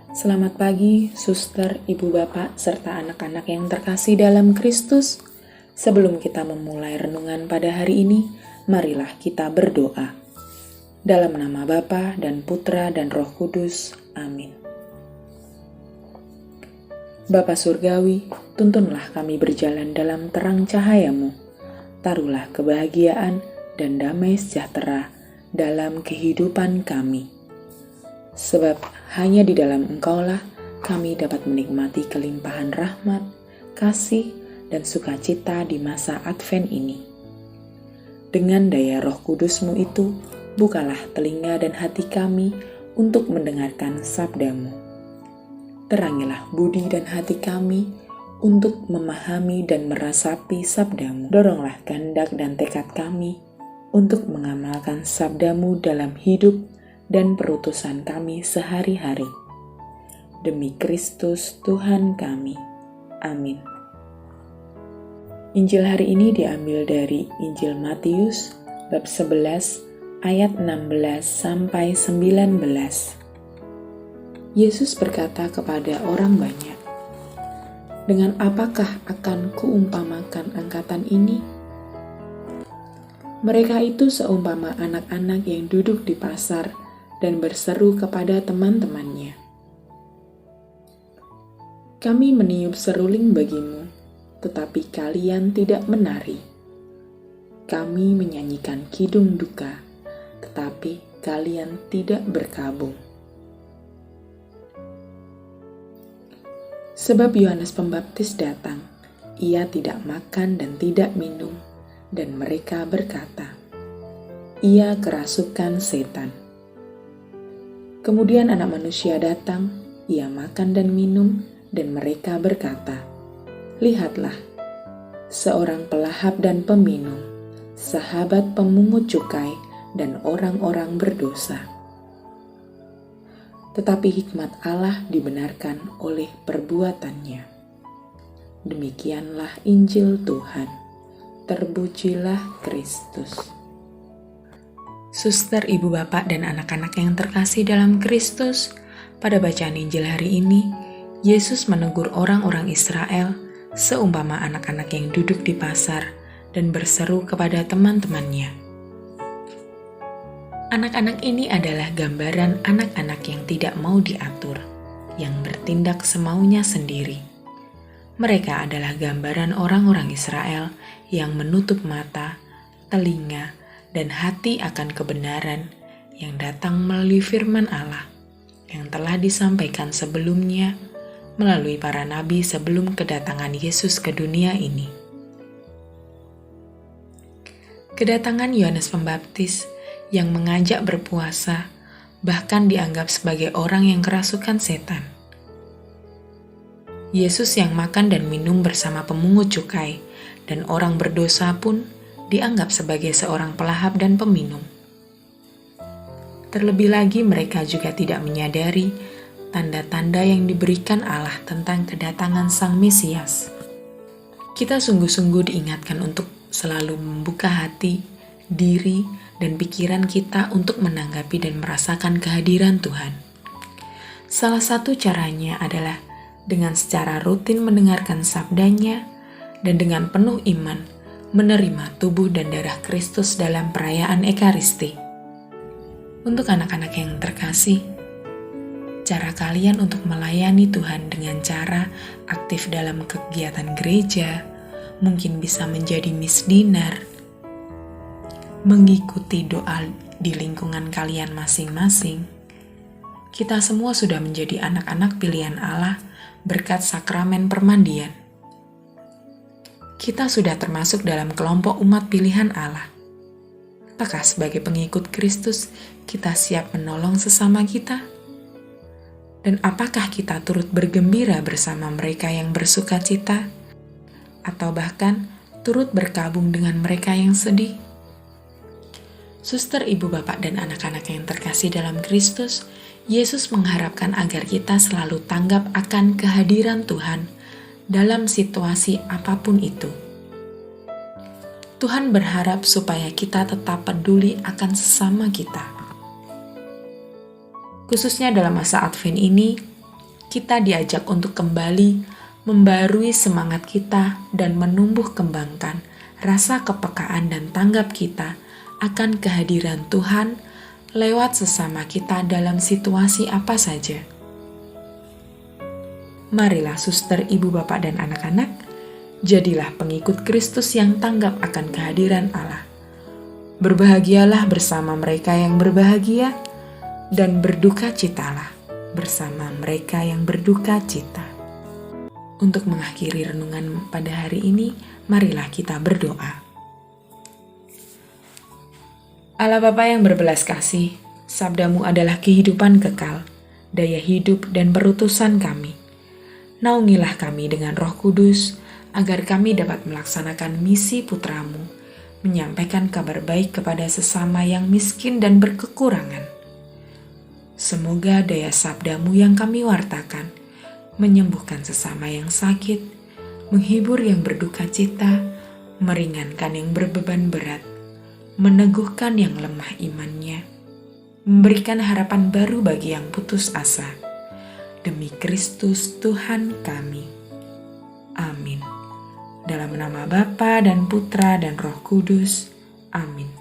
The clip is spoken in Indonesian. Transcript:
Selamat pagi, suster, ibu bapak, serta anak-anak yang terkasih dalam Kristus. Sebelum kita memulai renungan pada hari ini, marilah kita berdoa. Dalam nama Bapa dan Putra dan Roh Kudus. Amin. Bapa Surgawi, tuntunlah kami berjalan dalam terang cahaya-Mu. Taruhlah kebahagiaan dan damai sejahtera dalam kehidupan kami. Sebab hanya di dalam Engkaulah kami dapat menikmati kelimpahan rahmat, kasih, dan sukacita di masa Advent ini. Dengan daya Roh Kudus-Mu itu, bukalah telinga dan hati kami untuk mendengarkan sabda-Mu. Terangilah budi dan hati kami untuk memahami dan meresapi sabda-Mu. Doronglah kehendak dan tekad kami untuk mengamalkan sabda-Mu dalam hidup dan perutusan kami sehari-hari. Demi Kristus Tuhan kami. Amin. Injil hari ini diambil dari Injil Matius bab 11 ayat 16 sampai 19. Yesus berkata kepada orang banyak, "Dengan apakah akan kuumpamakan angkatan ini? Mereka itu seumpama anak-anak yang duduk di pasar dan berseru kepada teman-temannya, 'Kami meniup seruling bagimu, tetapi kalian tidak menari. Kami menyanyikan kidung duka, tetapi kalian tidak berkabung.' Sebab Yohanes Pembaptis datang, ia tidak makan dan tidak minum, dan mereka berkata, 'Ia kerasukan setan.' Kemudian Anak Manusia datang, ia makan dan minum, dan mereka berkata, 'Lihatlah, seorang pelahap dan peminum, sahabat pemungut cukai dan orang-orang berdosa.' Tetapi hikmat Allah dibenarkan oleh perbuatannya." Demikianlah Injil Tuhan. Terpujilah Kristus. Suster, ibu bapak, dan anak-anak yang terkasih dalam Kristus, pada bacaan Injil hari ini, Yesus menegur orang-orang Israel seumpama anak-anak yang duduk di pasar dan berseru kepada teman-temannya. Anak-anak ini adalah gambaran anak-anak yang tidak mau diatur, yang bertindak semaunya sendiri. Mereka adalah gambaran orang-orang Israel yang menutup mata, telinga, dan hati akan kebenaran yang datang melalui firman Allah yang telah disampaikan sebelumnya melalui para nabi sebelum kedatangan Yesus ke dunia ini. Kedatangan Yohanes Pembaptis yang mengajak berpuasa bahkan dianggap sebagai orang yang kerasukan setan. Yesus yang makan dan minum bersama pemungut cukai dan orang berdosa pun dianggap sebagai seorang pelahap dan peminum. Terlebih lagi mereka juga tidak menyadari tanda-tanda yang diberikan Allah tentang kedatangan Sang Mesias. Kita sungguh-sungguh diingatkan untuk selalu membuka hati, diri, dan pikiran kita untuk menanggapi dan merasakan kehadiran Tuhan. Salah satu caranya adalah dengan secara rutin mendengarkan sabdanya dan dengan penuh iman menerima tubuh dan darah Kristus dalam perayaan Ekaristi. Untuk anak-anak yang terkasih, cara kalian untuk melayani Tuhan dengan cara aktif dalam kegiatan gereja, mungkin bisa menjadi misdinar, mengikuti doa di lingkungan kalian masing-masing. Kita semua sudah menjadi anak-anak pilihan Allah berkat sakramen permandian. Kita sudah termasuk dalam kelompok umat pilihan Allah. Apakah sebagai pengikut Kristus kita siap menolong sesama kita? Dan apakah kita turut bergembira bersama mereka yang bersuka cita? Atau bahkan turut berkabung dengan mereka yang sedih? Suster, ibu bapak, dan anak-anak yang terkasih dalam Kristus, Yesus mengharapkan agar kita selalu tanggap akan kehadiran Tuhan dalam situasi apapun itu. Tuhan berharap supaya kita tetap peduli akan sesama kita. Khususnya dalam masa Advent ini, kita diajak untuk kembali membarui semangat kita dan menumbuh kembangkan rasa kepekaan dan tanggap kita akan kehadiran Tuhan lewat sesama kita dalam situasi apa saja. Marilah suster, ibu, bapak, dan anak-anak, jadilah pengikut Kristus yang tanggap akan kehadiran Allah. Berbahagialah bersama mereka yang berbahagia, dan berduka citalah bersama mereka yang berduka cita. Untuk mengakhiri renungan pada hari ini, marilah kita berdoa. Allah Bapa yang berbelas kasih, sabdamu adalah kehidupan kekal, daya hidup dan perutusan kami. Naungilah kami dengan Roh Kudus, agar kami dapat melaksanakan misi putramu, menyampaikan kabar baik kepada sesama yang miskin dan berkekurangan. Semoga daya sabdamu yang kami wartakan, menyembuhkan sesama yang sakit, menghibur yang berduka cita, meringankan yang berbeban berat, meneguhkan yang lemah imannya, memberikan harapan baru bagi yang putus asa. Demi Kristus Tuhan kami. Amin. Dalam nama Bapa dan Putra dan Roh Kudus. Amin.